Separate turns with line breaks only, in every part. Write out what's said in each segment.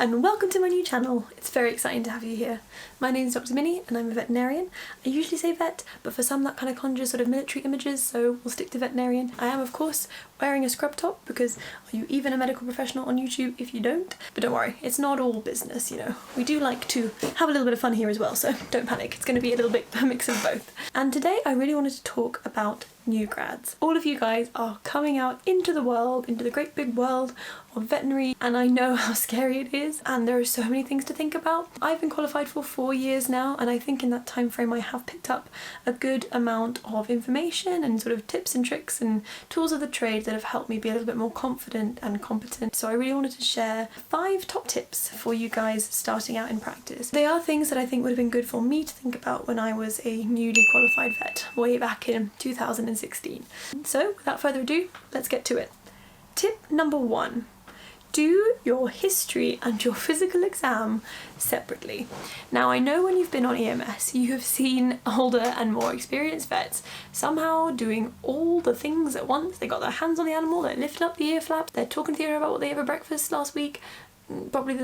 and welcome to my new channel. It's very exciting to have you here. My name is Dr Minnie and I'm a veterinarian. I usually say vet, but for some that kind of conjures sort of military images, so we'll stick to veterinarian. I am of course wearing a scrub top because are you even a medical professional on YouTube if you don't? But don't worry, it's not all business, you know. We do like to have a little bit of fun here as well, so don't panic. It's going to be a little bit a mix of both. And today I really wanted to talk about new grads. All of you guys are coming out into the world, into the great big world of veterinary, and I know how scary it is and there are so many things to think about. I've been qualified for 4 years now, and I think in that time frame I have picked up a good amount of information and sort of tips and tricks and tools of the trade that have helped me be a little bit more confident and competent. So I really wanted to share 5 top tips for you guys starting out in practice. They are things that I think would have been good for me to think about when I was a newly qualified vet way back in 2016. So without further ado, let's get to it. Tip number 1. Do your history and your physical exam separately. Now I know when you've been on EMS you have seen older and more experienced vets somehow doing all the things at once. They got their hands on the animal, they're lifting up the ear flaps, they're talking to you about what they had for breakfast last week, hopefully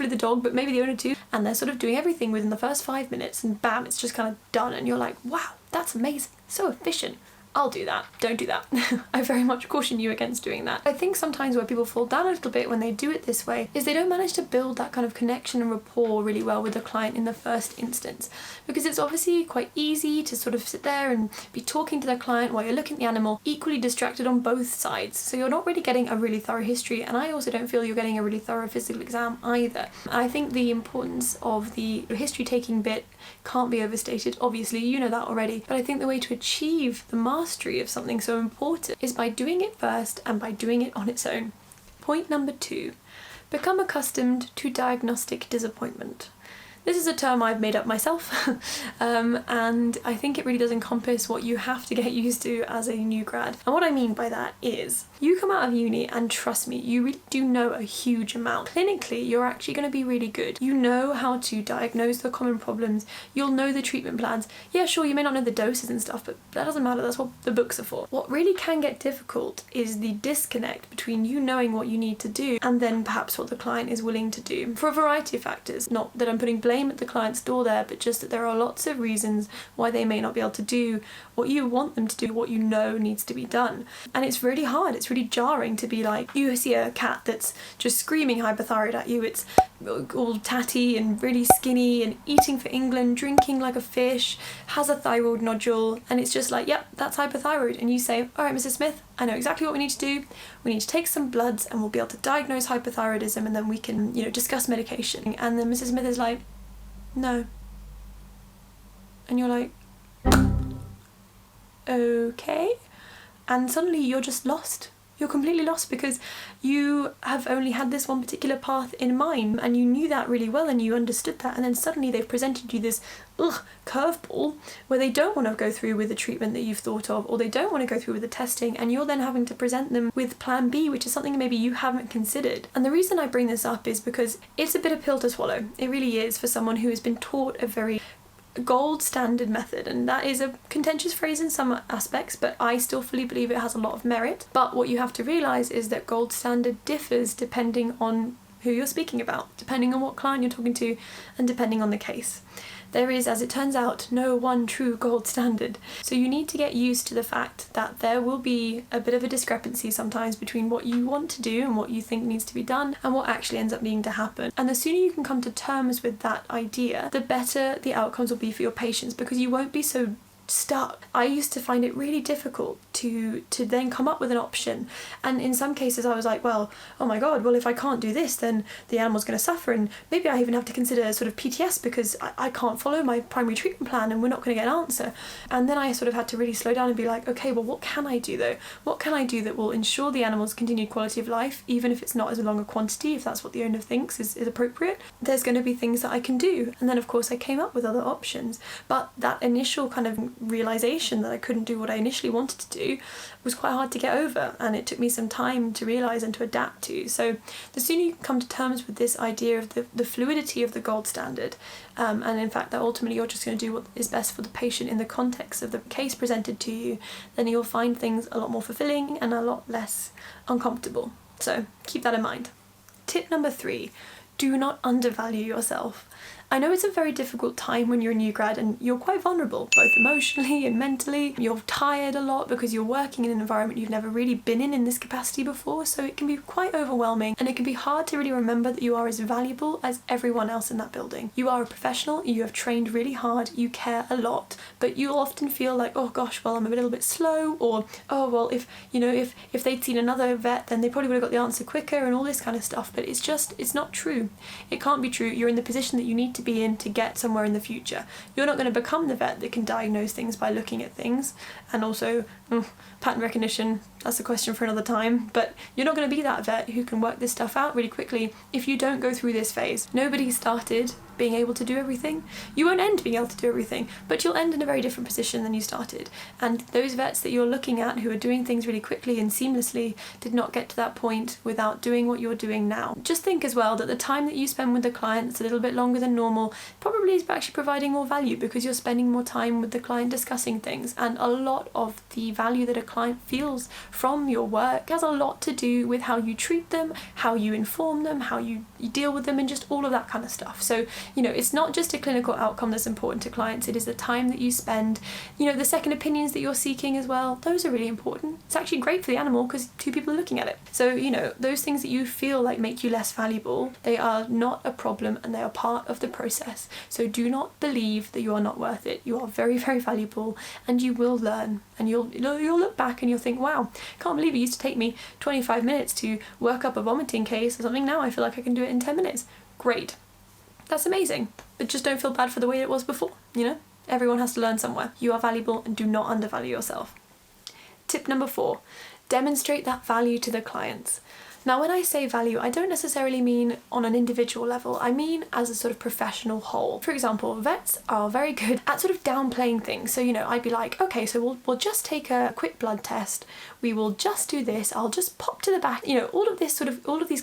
the dog, but maybe the owner too, and they're sort of doing everything within the first 5 minutes and bam, it's just kind of done and you're like, wow, that's amazing, so efficient. I'll do that. Don't do that. I very much caution you against doing that. I think sometimes where people fall down a little bit when they do it this way is they don't manage to build that kind of connection and rapport really well with the client in the first instance, because it's obviously quite easy to sort of sit there and be talking to the client while you're looking at the animal, equally distracted on both sides. So you're not really getting a really thorough history, and I also don't feel you're getting a really thorough physical exam either. I think the importance of the history taking bit can't be overstated. Obviously, you know that already, but I think the way to achieve the mastery of something so important is by doing it first and by doing it on its own. Point number 2. Become accustomed to diagnostic disappointment. This is a term I've made up myself and I think it really does encompass what you have to get used to as a new grad. And what I mean by that is you come out of uni and trust me, you really do know a huge amount. Clinically, you're actually going to be really good. You know how to diagnose the common problems, you'll know the treatment plans. Yeah, sure, you may not know the doses and stuff, but that doesn't matter, that's what the books are for. What really can get difficult is the disconnect between you knowing what you need to do and then perhaps what the client is willing to do, for a variety of factors. Not that I'm putting blame at the client's door there, but just that there are lots of reasons why they may not be able to do what you want them to do, what you know needs to be done. And it's really hard, it's really jarring to be like, you see a cat that's just screaming hypothyroid at you, it's all tatty and really skinny and eating for England, drinking like a fish, has a thyroid nodule, and it's just like, yep, that's hypothyroid. And you say, all right, Mrs. Smith, I know exactly what we need to do. We need to take some bloods and we'll be able to diagnose hypothyroidism, and then we can, you know, discuss medication. And then Mrs. Smith is like, no. And you're like, okay. And suddenly you're just lost. You're completely lost because you have only had this one particular path in mind and you knew that really well and you understood that, and then suddenly they've presented you this curveball where they don't want to go through with the treatment that you've thought of, or they don't want to go through with the testing, and you're then having to present them with plan B, which is something maybe you haven't considered. And the reason I bring this up is because it's a bit of pill to swallow. It really is, for someone who has been taught a very gold standard method, and that is a contentious phrase in some aspects, but I still fully believe it has a lot of merit. But what you have to realise is that gold standard differs depending on who you're speaking about, depending on what client you're talking to, and depending on the case. There is, as it turns out, no one true gold standard. So you need to get used to the fact that there will be a bit of a discrepancy sometimes between what you want to do and what you think needs to be done and what actually ends up needing to happen. And the sooner you can come to terms with that idea, the better the outcomes will be for your patients, because you won't be so stuck. I used to find it really difficult to then come up with an option, and in some cases I was like, well, oh my god, well if I can't do this then the animal's going to suffer, and maybe I even have to consider sort of PTS because I can't follow my primary treatment plan and we're not going to get an answer. And then I sort of had to really slow down and be like, okay, well what can I do though? What can I do that will ensure the animal's continued quality of life, even if it's not as long a quantity, if that's what the owner thinks is appropriate? There's going to be things that I can do. And then of course I came up with other options, but that initial kind of realization that I couldn't do what I initially wanted to do was quite hard to get over, and it took me some time to realize and to adapt to. So the sooner you come to terms with this idea of the fluidity of the gold standard, and in fact that ultimately you're just going to do what is best for the patient in the context of the case presented to you, then you'll find things a lot more fulfilling and a lot less uncomfortable. So keep that in mind. Tip number 3. do not undervalue yourself. I know it's a very difficult time when you're a new grad and you're quite vulnerable, both emotionally and mentally. You're tired a lot because you're working in an environment you've never really been in this capacity before, so it can be quite overwhelming and it can be hard to really remember that you are as valuable as everyone else in that building. You are a professional, you have trained really hard, you care a lot, but you'll often feel like, oh gosh, well, I'm a little bit slow, or oh well, if they'd seen another vet then they probably would have got the answer quicker, and all this kind of stuff. But it's not true. It can't be true. You're in the position that you need to be in to get somewhere in the future. You're not going to become the vet that can diagnose things by looking at things. And also, pattern recognition, that's a question for another time, but you're not going to be that vet who can work this stuff out really quickly if you don't go through this phase. Nobody started being able to do everything. You won't end being able to do everything, but you'll end in a very different position than you started. And those vets that you're looking at who are doing things really quickly and seamlessly did not get to that point without doing what you're doing now. Just think as well that the time that you spend with the client that's a little bit longer than normal probably is actually providing more value because you're spending more time with the client discussing things, and a lot of the value that a client feels from your work has a lot to do with how you treat them, how you inform them, how you deal with them, and just all of that kind of stuff. So, it's not just a clinical outcome that's important to clients, it is the time that you spend, the second opinions that you're seeking as well. Those are really important. It's actually great for the animal because two people are looking at it. So, those things that you feel like make you less valuable, they are not a problem and they are part of the process. So do not believe that you are not worth it. You are very, very valuable, and you will learn, and you'll look back and you'll think, wow, can't believe it used to take me 25 minutes to work up a vomiting case or something. Now I feel like I can do it in 10 minutes. Great. That's amazing. But just don't feel bad for the way it was before, Everyone has to learn somewhere. You are valuable, and do not undervalue yourself. Tip number 4, demonstrate that value to the clients. Now, when I say value, I don't necessarily mean on an individual level. I mean as a sort of professional whole. For example, vets are very good at sort of downplaying things. So, I'd be like, okay, so we'll just take a quick blood test. We will just do this. I'll just pop to the back. All of these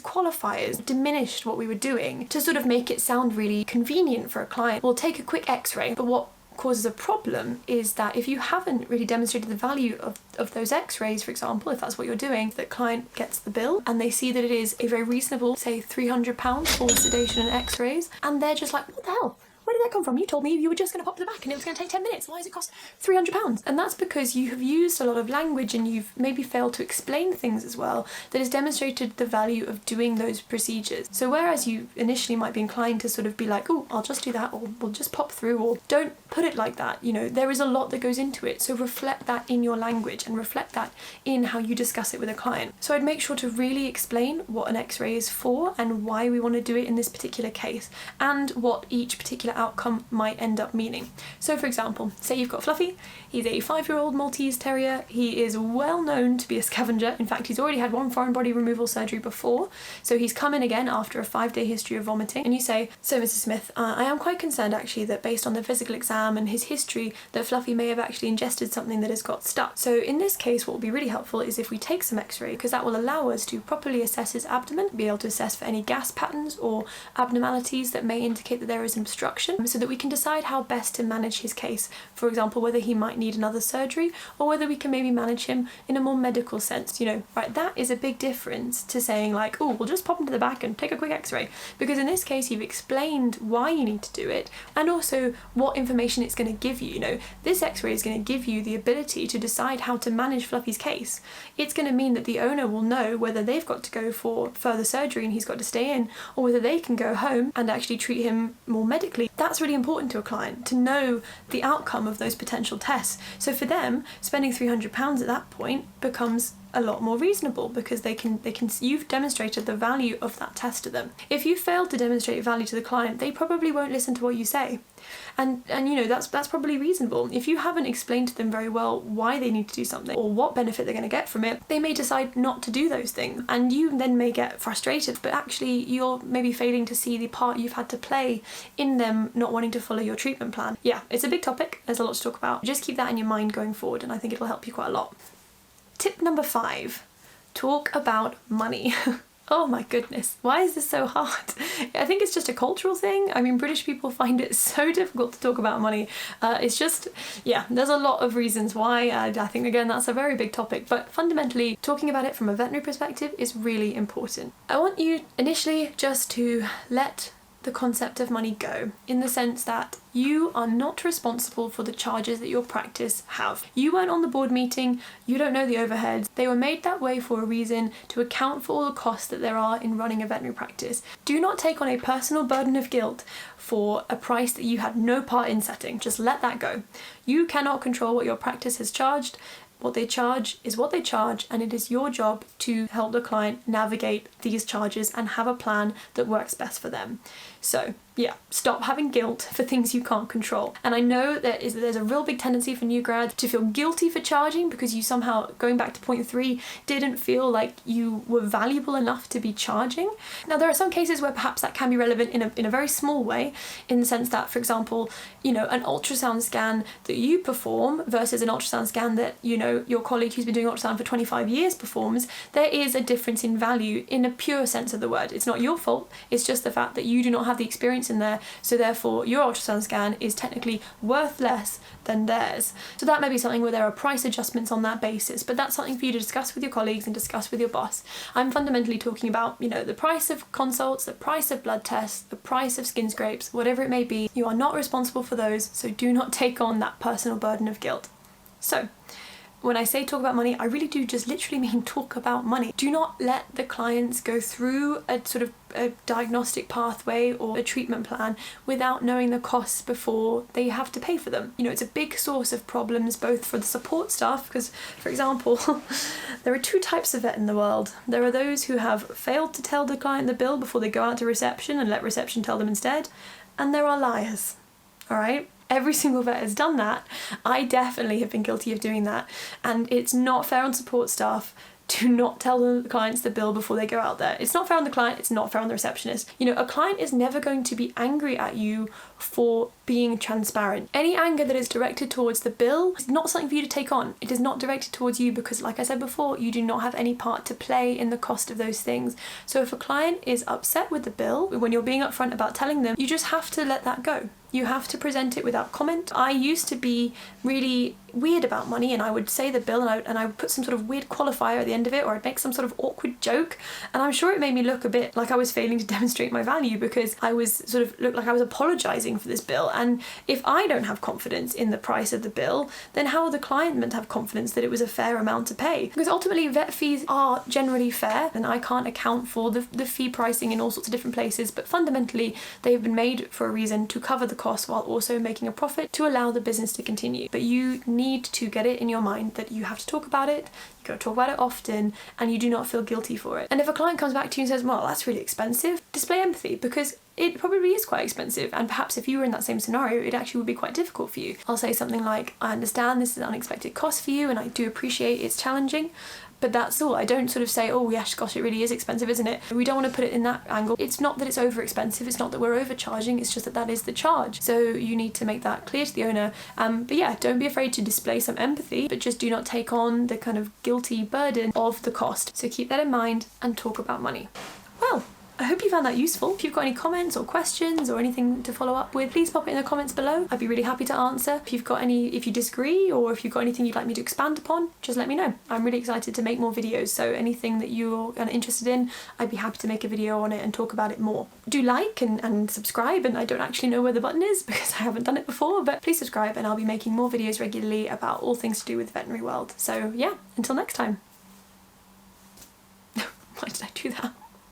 qualifiers diminished what we were doing to sort of make it sound really convenient for a client. We'll take a quick x-ray. But what causes a problem is that if you haven't really demonstrated the value of those x-rays, for example, if that's what you're doing, the client gets the bill and they see that it is a very reasonable, say £300 for sedation and x-rays, and they're just like, what the hell? Where did that come from? You told me you were just going to pop to the back and it was going to take 10 minutes. Why does it cost £300? And that's because you have used a lot of language and you've maybe failed to explain things as well that has demonstrated the value of doing those procedures. So whereas you initially might be inclined to sort of be like, oh, I'll just do that, or we'll just pop through, or don't put it like that. There is a lot that goes into it. So reflect that in your language and reflect that in how you discuss it with a client. So I'd make sure to really explain what an x-ray is for and why we want to do it in this particular case and what each particular outcome might end up meaning. So for example, say you've got Fluffy, he's a 5-year-old Maltese Terrier, he is well known to be a scavenger. In fact, he's already had one foreign body removal surgery before, so he's come in again after a 5-day history of vomiting, and you say, so Mrs. Smith, I am quite concerned actually that based on the physical exam and his history that Fluffy may have actually ingested something that has got stuck. So in this case, what will be really helpful is if we take some x-ray, because that will allow us to properly assess his abdomen, be able to assess for any gas patterns or abnormalities that may indicate that there is an obstruction, so that we can decide how best to manage his case. For example, whether he might need another surgery or whether we can maybe manage him in a more medical sense. Right, that is a big difference to saying like, oh, we'll just pop him to the back and take a quick x-ray, because in this case you've explained why you need to do it and also what information it's going to give you. This x-ray is going to give you the ability to decide how to manage Fluffy's case. It's going to mean that the owner will know whether they've got to go for further surgery and he's got to stay in, or whether they can go home and actually treat him more medically. That's really important to a client, to know the outcome of those potential tests. So for them, spending £300 at that point becomes a lot more reasonable because you've demonstrated the value of that test to them. If you fail to demonstrate value to the client, they probably won't listen to what you say. And that's probably reasonable. If you haven't explained to them very well why they need to do something or what benefit they're going to get from it, they may decide not to do those things, and you then may get frustrated, but actually you're maybe failing to see the part you've had to play in them not wanting to follow your treatment plan. Yeah, it's a big topic, there's a lot to talk about. Just keep that in your mind going forward, and I think it'll help you quite a lot. Tip number 5, talk about money. Oh my goodness, why is this so hard? I think it's just a cultural thing. I mean, British people find it so difficult to talk about money. It's just, yeah, there's a lot of reasons why. I think, again, that's a very big topic, but fundamentally, talking about it from a veterinary perspective is really important. I want you initially just to let the concept of money go, in the sense that you are not responsible for the charges that your practice have. You weren't on the board meeting, you don't know the overheads. They were made that way for a reason, to account for all the costs that there are in running a veterinary practice. Do not take on a personal burden of guilt for a price that you had no part in setting. Just let that go. You cannot control what your practice has charged. What they charge is what they charge, and it is your job to help the client navigate these charges and have a plan that works best for them. So yeah, stop having guilt for things you can't control. And I know there's a real big tendency for new grads to feel guilty for charging because you somehow, going back to point 3, didn't feel like you were valuable enough to be charging. Now, there are some cases where perhaps that can be relevant in a very small way, in the sense that, for example, you know, an ultrasound scan that you perform versus an ultrasound scan that, you know, your colleague who's been doing ultrasound for 25 years performs, there is a difference in value in a pure sense of the word. It's not your fault, it's just the fact that you do not have the experience in there, so therefore your ultrasound scan is technically worth less than theirs. So that may be something where there are price adjustments on that basis, but that's something for you to discuss with your colleagues and discuss with your boss. I'm fundamentally talking about, you know, the price of consults, the price of blood tests, the price of skin scrapes, whatever it may be. You are not responsible for those, so do not take on that personal burden of guilt. So, when I say talk about money, I really do just literally mean talk about money. Do not let the clients go through a sort of a diagnostic pathway or a treatment plan without knowing the costs before they have to pay for them. You know, it's a big source of problems both for the support staff, because, for example, there are 2 types of vet in the world. There are those who have failed to tell the client the bill before they go out to reception and let reception tell them instead, and there are liars, all right? Every single vet has done that. I definitely have been guilty of doing that, and it's not fair on support staff to not tell the clients the bill before they go out there. It's not fair on the client, it's not fair on the receptionist. You know, a client is never going to be angry at you for being transparent. Any anger that is directed towards the bill is not something for you to take on. It is not directed towards you because, like I said before, you do not have any part to play in the cost of those things. So if a client is upset with the bill, when you're being upfront about telling them, you just have to let that go. You have to present it without comment. I used to be really weird about money, and I would say the bill and I would put some sort of weird qualifier at the end of it, or I'd make some sort of awkward joke, and I'm sure it made me look a bit like I was failing to demonstrate my value because I was sort of looked like I was apologising for this bill. And if I don't have confidence in the price of the bill, then how are the client meant to have confidence that it was a fair amount to pay? Because ultimately vet fees are generally fair, and I can't account for the fee pricing in all sorts of different places, but fundamentally they've been made for a reason, to cover the costs while also making a profit, to allow the business to continue. But you need to get it in your mind that you have to talk about it, you got to talk about it often, and you do not feel guilty for it. And if a client comes back to you and says, well, that's really expensive, display empathy, because it probably is quite expensive, and perhaps if you were in that same scenario, it actually would be quite difficult for you. I'll say something like, I understand this is an unexpected cost for you, and I do appreciate it's challenging, but that's all. I don't sort of say, oh yes, gosh, it really is expensive, isn't it? We don't want to put it in that angle. It's not that it's over expensive, it's not that we're overcharging, it's just that that is the charge. So you need to make that clear to the owner. But yeah, don't be afraid to display some empathy, but just do not take on the kind of guilty burden of the cost. So keep that in mind and talk about money. Well, I hope you found that useful. If you've got any comments or questions or anything to follow up with, please pop it in the comments below. I'd be really happy to answer. If you disagree, or if you've got anything you'd like me to expand upon, just let me know. I'm really excited to make more videos, so anything that you're interested in, I'd be happy to make a video on it and talk about it more. Do like and subscribe, and I don't actually know where the button is because I haven't done it before, but please subscribe and I'll be making more videos regularly about all things to do with the veterinary world. So yeah, until next time. Why did I do that?